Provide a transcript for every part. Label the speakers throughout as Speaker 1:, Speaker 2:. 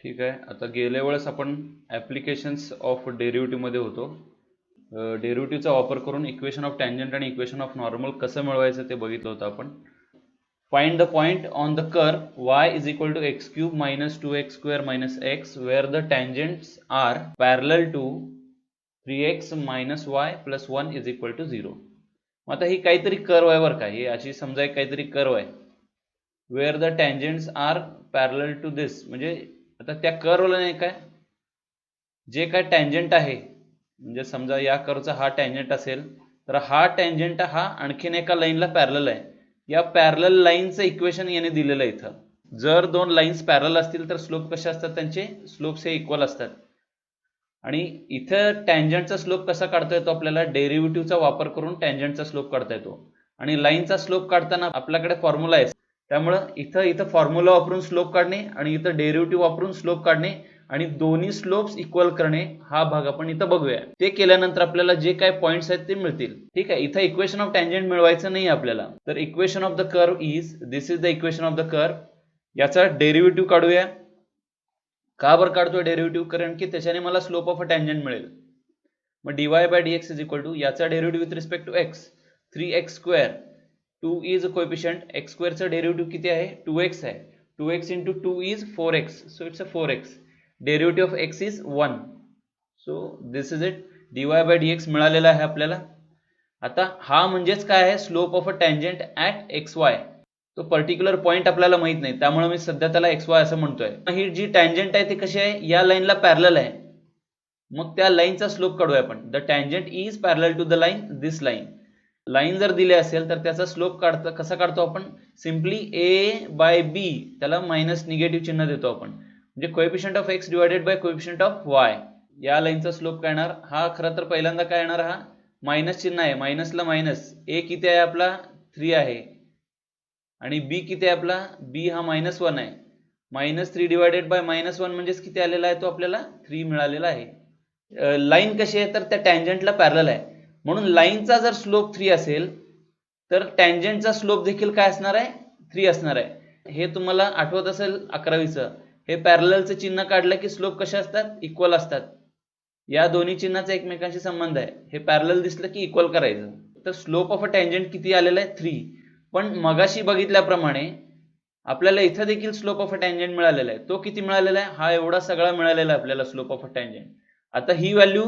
Speaker 1: ठीक आहे. आता गेल्या वेळेस आपण ॲप्लिकेशन्स ऑफ डेरिव्हेटिव्हमध्ये होतो. डेरिव्हेटिव्हचा वापर करून इक्वेशन ऑफ टँजंट आणि इक्वेशन ऑफ नॉर्मल कसं मिळवायचं ते बघितलं होतं आपण. Find the point on the curve y is equal to x cube minus 2x square minus x where the tangents are parallel to 3x minus y plus 1 is equal to 0. आता ही काहीतरी curve आहे बरं का, ही अशी समजा काहीतरी curve आहे. Where the tangents are parallel to this, म्हणजे आता त्या कर्वला नाही काय, जे काय टँजंट आहे, म्हणजे समजा या कर्वचा हा टँजंट असेल तर हा टँजंट हा आणखीन एका लाईनला पॅरलल आहे. या पॅरलल लाईनचं इक्वेशन याने दिलेलं आहे इथं. जर दोन लाईन्स पॅरलल असतील तर स्लोप कसे असतात, त्यांचे स्लोप्स हे इक्वल असतात. आणि इथं टँजंटचा स्लोप कसा काढता येतो आपल्याला, डेरिव्हेटिव्हचा वापर करून टँजंटचा स्लोप काढता येतो. आणि लाईनचा स्लोप काढताना आपल्याकडे फॉर्म्युला आहे, त्यामुळं इथं फॉर्म्युला वापरून स्लोप काढणे आणि इथं डेरिव्हेटिव्ह वापरून स्लोप काढणे आणि दोन्ही स्लोप्स इक्वल करणे, हा भाग आपण इथं बघूया. ते केल्यानंतर आपल्याला जे काय पॉइंट्स आहेत ते मिळतील. ठीक आहे. इथं इक्वेशन ऑफ टँजंट मिळवायचं नाही आपल्याला, तर equation of the curve is, this is the equation of the curve. याचा डेरिव्हेटिव्ह काढूया. का बरं काढतोय डेरिव्हेटिव्ह, कारण की त्याच्याने मला स्लोप ऑफ अ टँजंट मिळेल. मग dy by dx is equal to याचा derivative with respect to x 3x square, 2 is coefficient, x स्क्वेअरचा डेरिव्हेटिव्ह किती आहे, 2x आहे. 2x into 2 is 4x, so it's a 4x. Derivative of x is 1. So this is it. dy by dx मिळालेला आहे आपल्याला. आता हा म्हणजेच काय आहे, slope of a tangent at xy. तो पर्टिक्युलर पॉइंट आपल्याला माहित नाही, त्यामुळे मी सध्या त्याला xy असं म्हणतोय. ही जी टँजंट आहे ती कशी आहे, या लाईनला पॅरलल आहे. मग त्या लाईनचा स्लोप काढूया आपण. The tangent is parallel to the line, this line. Line जर दिली असेल तर त्याचा स्लोप कसा काढतो आपण, सिम्पली a बाय b, त्याला मायनस निगेटिव्ह चिन्ह देतो आपण, म्हणजे coefficient of x divided by coefficient of y. या लाईनचा स्लोप काय येणार, हा खरं तर पहिल्यांदा काय येणार, हा मायनस चिन्ह आहे, मायनसला मायनस. a किती आहे आपला, 3 आहे. आणि b किती आहे आपला, b हा -1 आहे. -3 डिवायडेड बाय -1 म्हणजेच किती आलेला आहे तो आपल्याला, 3 मिळालेला आहे. लाईन कशी आहे तर त्या टँजंटला पॅरलल आहे, म्हणून लाईनचा जर स्लोप 3 असेल तर टँजंटचा स्लोप देखील काय असणार आहे, 3 असणार आहे. हे तुम्हाला आठवत असेल 11वीचं, हे पॅरललचं चिन्ह काढलं की स्लोप कसे असतात, इक्वल असतात. या दोन्ही चिन्हाचा एकमेकांशी संबंध आहे. हे पॅरलल दिसलं की इक्वल करायचं. तर स्लोप ऑफ अ टँजंट किती आलेला आहे, 3. पण मगाशी बघितल्याप्रमाणे आपल्याला इथं देखील स्लोप ऑफ अ टँजंट मिळालेला आहे. तो किती मिळालेला आहे, हा एवढा सगळा मिळालेला आहे आपल्याला स्लोप ऑफ अ टँजंट. आता ही व्हॅल्यू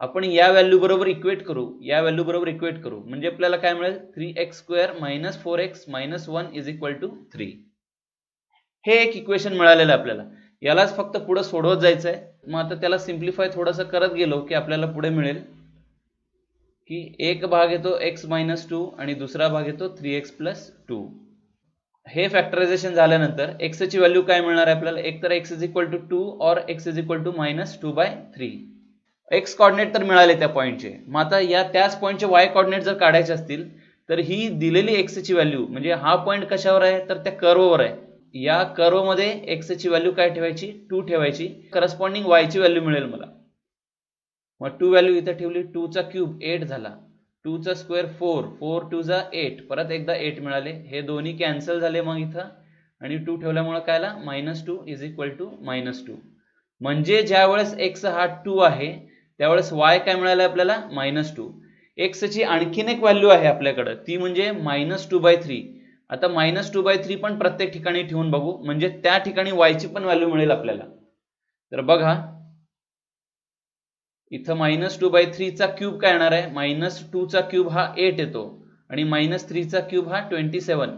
Speaker 1: आपण या व्हॅल्यू बरोबर इक्वेट करू, या व्हॅल्यू बरोबर इक्वेट करू, म्हणजे आपल्याला काय मिळेल, 3x square minus 4x minus 1 is equal to 3. हे एक इक्वेशन मिळालेलं आहे आपल्याला. यालाच फक्त पुढे सोडवत जायचं आहे. मग आता त्याला सिम्प्लिफाय थोडंसं करत गेलो की आपल्याला पुढे मिळेल की एक भाग येतो x मायनस 2 आणि दुसरा भाग येतो 3x प्लस 2. हे फॅक्टरायझेशन झाल्यानंतर x ची व्हॅल्यू काय मिळणार आहे आपल्याला, एक तर x इज इक्वल टू 2 और x is equal to -2/3. x coordinate तर मिळाले त्या पॉइंटचे. मग आता या त्याच पॉइंटचे y कोऑर्डिनेट जर काढायचे असतील तर ही दिलेली x ची व्हॅल्यू, म्हणजे हा पॉइंट कशावर आहे तर त्या कर्ववर आहे. या कर्व मध्ये x ची व्हॅल्यू काय ठेवायची, 2 ठेवायची. करस्पॉन्डिंग y ची व्हॅल्यू मिळेल मला. मग 2 व्हॅल्यू इथं ठेवली, 2 चा क्यूब 8 झाला, 2 चा स्क्वेअर 4, 4 2 जा 8, परत एकदा 8 मिळाले. हे दोन्ही कॅन्सल झाले मग इथं, आणि 2 ठेवल्यामुळे काय आला, -2 इज इक्वल टू -2. म्हणजे ज्यावेळेस x हा 2 आहे त्यावेळेस y काय मिळालं आपल्याला, -2. x ची आणखीन एक व्हॅल्यू आहे आपल्याकडे, ती म्हणजे -2/3. आता -2/3 पण प्रत्येक ठिकाणी ठेवून बघू, म्हणजे त्या ठिकाणी y ची पण व्हॅल्यू मिळेल आपल्याला. तर बघा इथं -2/3 चा क्यूब काय येणार आहे, -2 चा क्यूब हा 8 येतो आणि -3 चा क्यूब हा 27.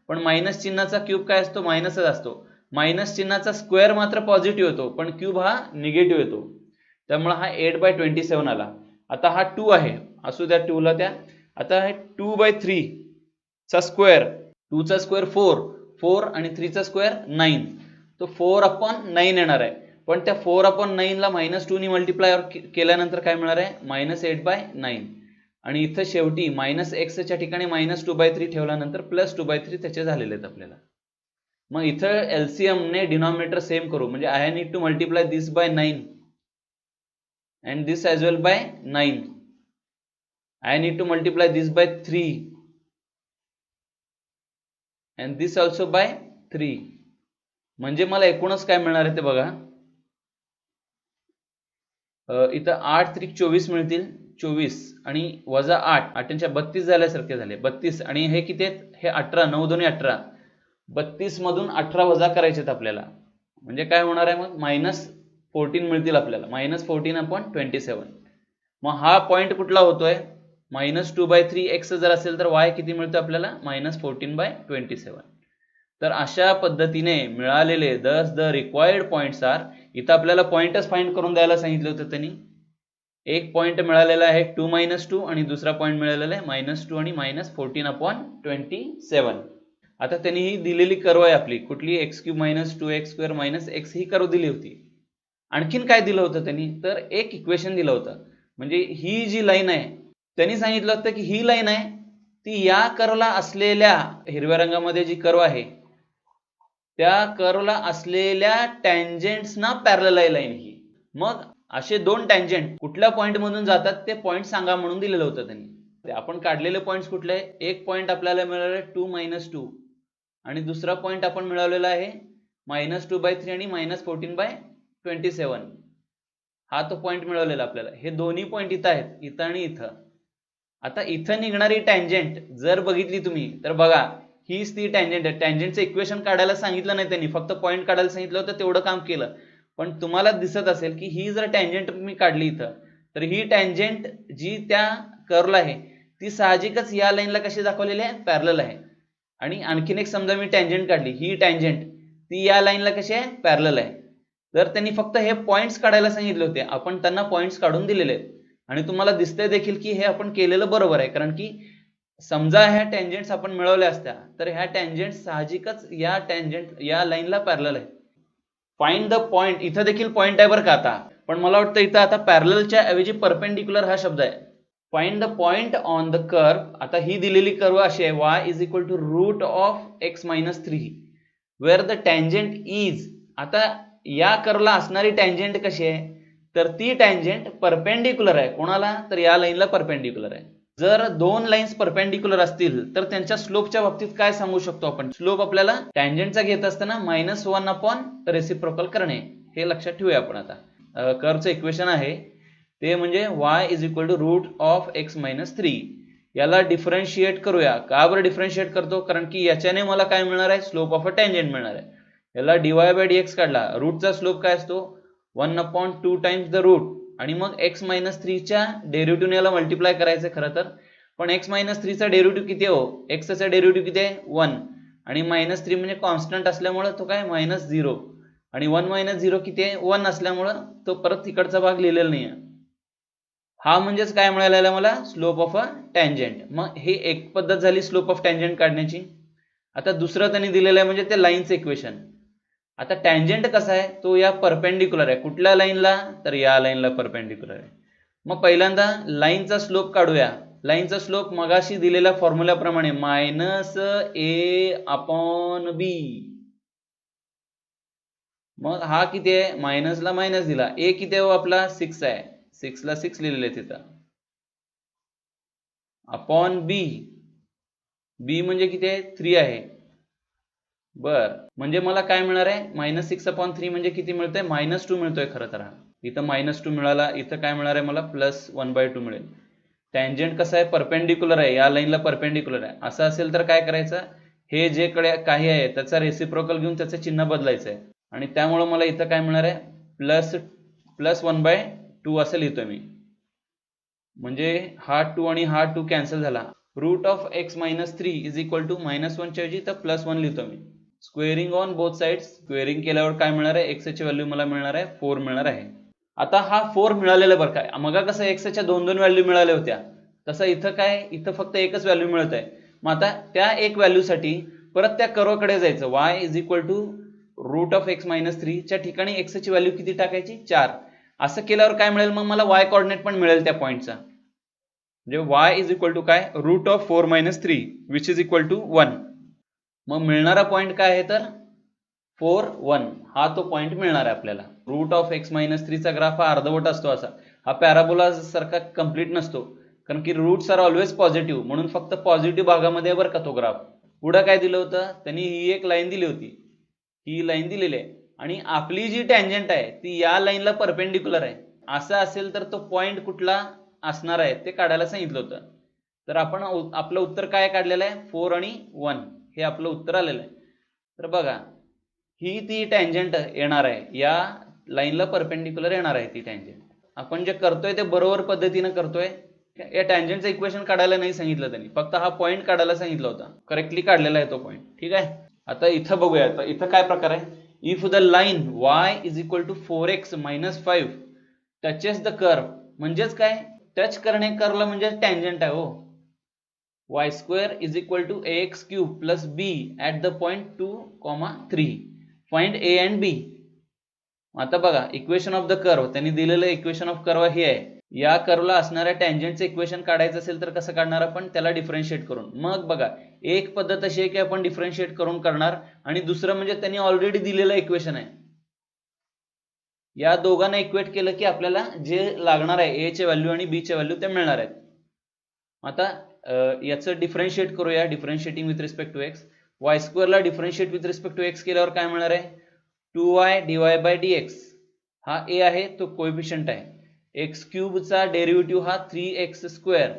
Speaker 1: पण मायनस चिन्हाचा क्यूब काय असतो, मायनसच असतो. मायनस चिन्हाचा स्क्वेअर मात्र पॉझिटिव्ह येतो, पण क्यूब हा निगेटिव्ह येतो, त्यामुळे हा 8/27 आला. आता हा 2 आहे, असू द्या 2 ला त्या. आता हे 2/3 चा स्क्वेअर, 2 चा स्क्वेअर 4, 4 आणि 3 चा स्क्वेअर 9, तो 4/9 येणार आहे. पण त्या 4/9 ला -2 ने मल्टिप्लाय केल्यानंतर काय मिळणार आहे, -8/9. आणि इथं शेवटी -x च्या ठिकाणी -2/3 ठेवल्यानंतर +2/3 त्याचे झालेले आहेत आपल्याला. मग इथं एलसीएम ने डिनॉमिनेटर सेम करू, म्हणजे I need to multiply this by 9 and this as well by 9. I need to multiply this by 3 and this also by 3. म्हणजे मला एकूणच काय मिळणार आहे ते बघा. इथं 8 त्रिक 24 मिळतील, 24 आणि वजा 8, 8 32 झाल्यासारखे झाले, 32 आणि हे किती आहेत, हे 18, 9 दोन्ही 18, 32 मधून 18 वजा करायचे आहेत आपल्याला. म्हणजे काय होणार आहे मग, -14 मिळतील आपल्याला, -14/27. मग हा पॉइंट कुठला होतोय, -2/3 x जर असेल तर y किती मिळतो आपल्याला, -14/27. तर अशा पद्धतीने मिळालेले द रिक्वायर्ड पॉइंट्स आर, इथं आपल्याला पॉइंटच फाइंड करून द्यायला सांगितलं होतं त्यांनी. एक पॉइंट मिळालेला आहे 2 - 2 आणि दुसरा पॉइंट मिळालेला आहे -2 आणि -14/27. आता त्यांनी ही दिलेली कर्व आहे आपली कुठली, x³ - 2x² - x ही कर्व दिली होती. आणखीन काय दिलं होतं त्यांनी, तर एक इक्वेशन दिलं होतं. म्हणजे ही जी लाईन आहे, त्यांनी सांगितलं होतं की ही लाईन आहे ती या कर्वला असलेल्या, हिरव्या रंगामध्ये जी कर्व आहे त्या कर्वला असलेल्या टँजेंट्सना पॅरलल आहे लाईन ही. मग असे दोन टँजेंट कुठल्या पॉइंट मधून जातात ते पॉइंट सांगा म्हणून दिलेलं होतं त्यांनी. आपण काढलेले पॉइंट्स कुठले, एक पॉइंट आपल्याला मिळालेला 2 - 2 आणि दुसरा पॉइंट आपण मिळवलेला आहे -2/3 आणि -14/27. हा तो पॉइंट मिळवलेला आपल्याला. हे दोन्ही पॉइंट इथं आहेत, इथं आणि इथं. आता इथं निघणारी टँजेंट जर बघितली तुम्ही तर बघा, हीच ती टँजेंट आहे. टँजेंटचं इक्वेशन काढायला सांगितलं नाही त्यांनी, फक्त पॉइंट काढायला सांगितलं होतं, तेवढं काम केलं. पण तुम्हाला दिसत असेल की ही जर टँजेंट मी काढली इथं, तर ही टँजेंट जी त्या कर्वला आहे ती साहजिकच या लाईनला कशी दाखवलेली आहे, पॅरलल आहे. आणि आणखीन एक समजा मी टँजेंट काढली, ही टँजेंट ती या लाईनला कशी आहे, पॅरलल आहे. तर त्यांनी फक्त हे पॉइंट्स काढायला सांगितले होते, आपण त्यांना पॉइंट्स काढून दिलेले आहेत. आणि तुम्हाला दिसतंय देखील की हे आपण केलेलं बरोबर आहे, कारण की समजा ह्या टँजेंट्स आपण मिळवल्या असत्या तर ह्या टँजेंट साहजिकच या टँजेंट या लाईनला पॅरलल आहे. फाइंड द पॉइंट, इथं देखील पॉइंट आहे बरं का आता, पण मला वाटतं इथं आता पॅरललच्या ऐवजी परपेंडिक्युलर हा शब्द आहे. Find the point on the curve. आता ही दिलेली कर्व अशी आहे, y = √(x-3) where the tangent is. आता या कर्वला असणारी टँजेंट कशी आहे, तर ती टँजेंट परपेंडिक्युलर आहे. कोणाला, तर या लाईनला परपेंडिक्युलर आहे. जर दोन लाईन्स परपेंडिक्युलर असतील तर त्यांच्या स्लोपच्या बाबतीत काय सांगू शकतो आपण, स्लोप आपल्याला टँजेंटचा घेत असताना -1 रेसिप्रोकल करणे, हे लक्षात ठेवूया आपण. आता कर्वचं इक्वेशन आहे ते म्हणजे y √(x-3). याला डिफरन्शिएट करूया. का बरं डिफरन्शिएट करतो, कारण की याच्याने मला काय मिळणार आहे, स्लोप ऑफ अ टँजेंट मिळणार आहे. याला dy/dx काढला, रूटचा स्लोप काय असतो, 1/2 टाइम्स द रूट, आणि मग x-3 च्या डेरिव्हेटिव्हने याला मल्टिप्लाय करायचं खरं तर. पण x-3 चा डेरिव्हेटिव्ह किती आहे हो, x चा डेरिव्हेटिव्ह किती आहे, 1, आणि -3 म्हणजे कॉन्स्टंट असल्यामुळे तो काय -0, आणि 1 - 0 किती आहे, 1 असल्यामुळं तो परत तिकडचा भाग लिहिलेला नाही आहे. हा म्हणजेच काय मिळालेला मला, स्लोप ऑफ अ टँजेंट. मग हे एक पद्धत झाली स्लोप ऑफ टँजेंट काढण्याची. आता दुसरं त्यांनी दिलेलं आहे म्हणजे ते लाईनचं इक्वेशन. आता टँजेंट कसा आहे, तो या परपेंडिक्युलर आहे. कुठल्या लाईनला, तर या लाईनला परपेंडिक्युलर आहे. मग पहिल्यांदा लाईनचा स्लोप काढूया. लाईनचा स्लोप मगाशी दिलेल्या फॉर्म्युल्याप्रमाणे -a/b. मग हा किती आहे, मायनसला मायनस दिला, a किती आहे आपला, 6 आहे, 6 ला 6 लिहिलेलं आहे तिथं, अपॉन b. b म्हणजे किती आहे, 3 आहे. बर, म्हणजे मला काय मिळणार आहे, -6/3 म्हणजे किती मिळतंय, -2 मिळतोय खरं तर. इथं -2 मिळाला, इथं काय मिळणार आहे मला, +1/2 मिळेल. टँजेंट कसं आहे, परपेंडिक्युलर आहे, या लाईनला परपेंडिक्युलर आहे. असं असेल तर काय करायचं, हे जे कडे काही आहे त्याचा रेसिप्रोकल घेऊन त्याचं चिन्ह बदलायचं आहे. आणि त्यामुळे मला इथं काय मिळणार आहे, +1/2 असं लिहितोय मी. म्हणजे हा 2 आणि हा 2 कॅन्सल झाला. √(x-3) = -1 च्या ऐवजी तर +1 लिहितो मी. Squaring on both sides. Squaring केल्यावर काय मिळणार आहे, x ची व्हॅल्यू मला मिळणार आहे 4 मिळणार आहे. आता हा 4 मिळालेला बरं काय, मग कसं x च्या 2 व्हॅल्यू मिळाल्या होत्या, तसं इथं काय, इथं फक्त एकच व्हॅल्यू मिळत आहे. मग आता त्या एक व्हॅल्यूसाठी परत त्या कर्वकडे जायचं. y √(x-3) च्या ठिकाणी x ची व्हॅल्यू किती टाकायची, 4. असं केल्यावर काय मिळेल, मग मला y कोऑर्डिनेट पण मिळेल त्या पॉइंटचा. म्हणजे y काय, √4-3 विच इज इक्वल टू 1. मग मिळणारा पॉइंट काय आहे, तर 4, 1 हा तो पॉइंट मिळणार आहे आपल्याला. √(x-3) चा ग्राफ हा अर्धवट असतो, असा हा पॅराबोला सारखा कंप्लीट नसतो, कारण की रूट्स आर ऑलवेज पॉझिटिव्ह, म्हणून फक्त पॉझिटिव्ह भागामध्ये बरं का तो ग्राफ. पुढे काय दिलं होतं त्यांनी, ही एक लाईन दिली होती, ही लाईन दिलेली आहे आणि आपली जी टँजंट आहे ती या लाईनला परपेंडिक्युलर आहे. असं असेल तर तो पॉइंट कुठला असणार आहे ते काढायला सांगितलं होतं. तर आपण आपलं उत्तर काय काढलेलं आहे, 4 आणि 1 हे आपलं उत्तर आलेलं आहे. तर बघा ही ती टँजंट येणार आहे, या लाईनला परपेंडिक्युलर येणार आहे ती टँजंट. आपण जे करतोय ते बरोबर पद्धतीने करतोय. या टँजंटचं इक्वेशन काढायला नाही सांगितलं त्यांनी, फक्त हा पॉइंट काढायला सांगितलं होता. करेक्टली काढलेला आहे तो पॉइंट. ठीक आहे. आता इथं बघूया, आता इथं काय प्रकार आहे. If the line y is equal to 4x - 5 touches the curve, म्हणजेच काय, टच करणे कर्वला म्हणजे टँजंट आहे हो. y² is equal to ax³ plus b at the point 2, 3 find a and b. आता बघा इक्वेशन ऑफ द कर्व, त्यांनी दिलेलं इक्वेशन ऑफ कर्व हे आहे. या कर्वला असणाऱ्या टँजंटचं इक्वेशन काढायचं असेल तर कसं काढणार आपण, त्याला डिफरन्शिएट करून. मग बघा एक पद्धत अशी आहे की आपण डिफरन्शिएट करून करणार, आणि दुसरं म्हणजे त्यांनी ऑलरेडी दिलेलं इक्वेशन आहे, या दोघांना इक्वेट केलं की आपल्याला जे लागणार आहे a चे व्हॅल्यू आणि b चे व्हॅल्यू ते मिळणार आहेत. आता याचं डिफरन्शिएट करूया. Differentiating with respect to x, y² ला differentiate with respect to x केल्यावर काय मिळणार आहे, 2y dy/dx. हा a आहे तो कोएफिशियंट आहे. x³ चा डेरिव्हेटिव्ह हा 3x²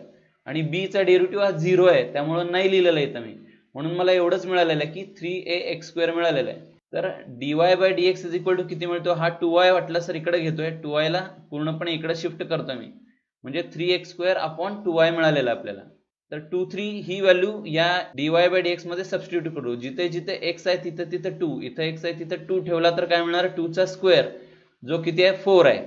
Speaker 1: आणि b चा डेरिव्हेटिव्ह हा 0 आहे, त्यामुळे नाही लिहिलेलं आहे मी, म्हणून मला एवढंच मिळालेलं आहे की 3ax² मिळालेलं आहे. तर dy/dx इज इक्वल टू किती मिळतो, हा 2y वाटला सर इकडे घेतोय, 2y ला पूर्णपणे इकडे शिफ्ट करतो मी, म्हणजे 3x² अपॉन 2y मिळालेला आपल्याला. तर 2, 3 ही व्हॅल्यू या dy/dx मध्ये सबस्टिट्यूट करू. जिथे जिथे x आहे तिथे तिथे 2, इथे x आहे तिथे 2 ठेवला तर काय मिळणार, 2 चा स्क्वेअर जो किती आहे 4 आहे.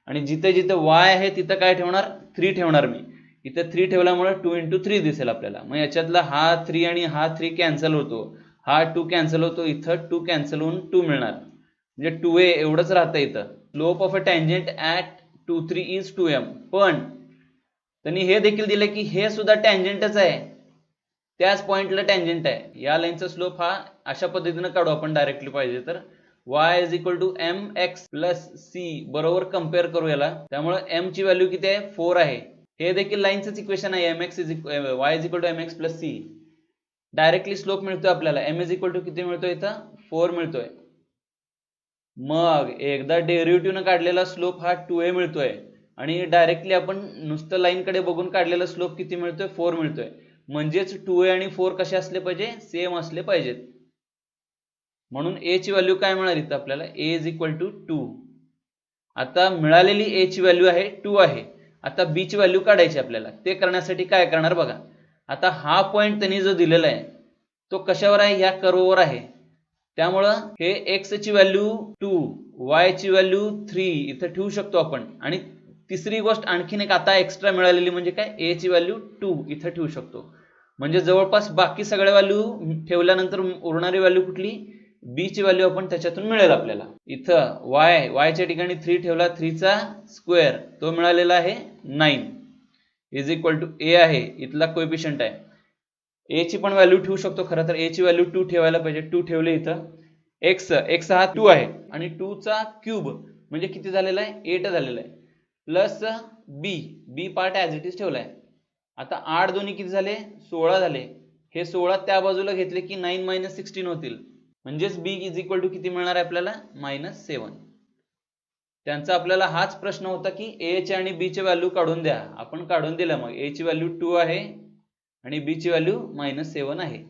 Speaker 1: आणि जिथे जिथे y आहे तिथे काय ठेवणार, 3 ठेवणार मी. इथे 3 ठेवल्यामुळे 2 × 3 दिसेल आपल्याला. मग याच्यातला हा 3 आणि हा 3 कॅन्सल होतो, हा 2 कॅन्सल होतो, इथं 2 कॅन्सल होऊन 2 मिळणार, म्हणजे 2a एवढंच राहतं इथं. Slope of a tangent at 2, 3 is 2m. पण त्यांनी हे देखील दिलं की हे सुद्धा टँजंटच आहे, त्याच पॉइंटला टँजंट आहे. या लाईनचा स्लोप हा अशा पद्धतीने काढू आपण डायरेक्टली पाहिजे तर, y is equal to mx plus c बरोबर कम्पेअर करू याला. त्यामुळे m ची व्हॅल्यू किती आहे, 4 आहे. हे देखील लाईनचंच इक्वेशन आहे, y is equal to mx plus c. Directly slope मिळतोय आपल्याला, m इज इक्वल टू किती मिळतोय इथं, 4 मिळतोय. मग एकदा डेरिव्हेटिव्हनं काढलेला स्लोप हा 2a मिळतोय, आणि डायरेक्टली आपण नुसतं लाईन कडे बघून काढलेला स्लोप किती मिळतोय, 4 मिळतोय. म्हणजेच 2a आणि 4 कसे असले पाहिजे, सेम असले पाहिजेत. म्हणून a ची व्हॅल्यू काय मिळाली इथं आपल्याला, a इज इक्वल टू 2. आता मिळालेली a ची व्हॅल्यू आहे 2 आहे. आता b ची व्हॅल्यू काढायची आपल्याला. ते करण्यासाठी काय करणार बघा, आता हा पॉइंट त्यांनी जो दिलेला आहे तो कशावर आहे, या कर्ववर आहे. त्यामुळं हे x ची व्हॅल्यू 2, y ची व्हॅल्यू 3 इथं ठेवू शकतो आपण. आणि तिसरी गोष्ट आणखीन एक आता एक्स्ट्रा मिळालेली म्हणजे काय, a ची व्हॅल्यू 2 इथं ठेवू शकतो. म्हणजे जवळपास बाकी सगळ्या व्हॅल्यू ठेवल्यानंतर उरणारी व्हॅल्यू कुठली, b ची व्हॅल्यू आपण त्याच्यातून मिळेल आपल्याला. इथं y च्या ठिकाणी 3 ठेवला, 3 चा स्क्वेअर तो मिळालेला आहे 9 इज इक्वल टू a आहे, इथला कोएफिशियंट आहे. a ची पण व्हॅल्यू ठेवू शकतो, खरं तर a ची व्हॅल्यू 2 ठेवायला पाहिजे. 2 ठेवले इथं. x हा 2 आहे आणि 2 चा क्यूब म्हणजे किती झालेला आहे, 8 झालेला आहे. Plus b part as it is ठेवलाय. आता 8 दोन्ही किती झाले, 16 झाले. हे 16 त्या बाजूला घेतले की 9 - 16 होतील, म्हणजेच b इज इक्वल टू किती मिळणार आहे आपल्याला, -7. त्यांचा आपल्याला हाच प्रश्न होता की a चे आणि b चे व्हॅल्यू काढून द्या. आपण काढून दिल्या. मग a ची व्हॅल्यू 2 आहे आणि b ची व्हॅल्यू -7 आहे.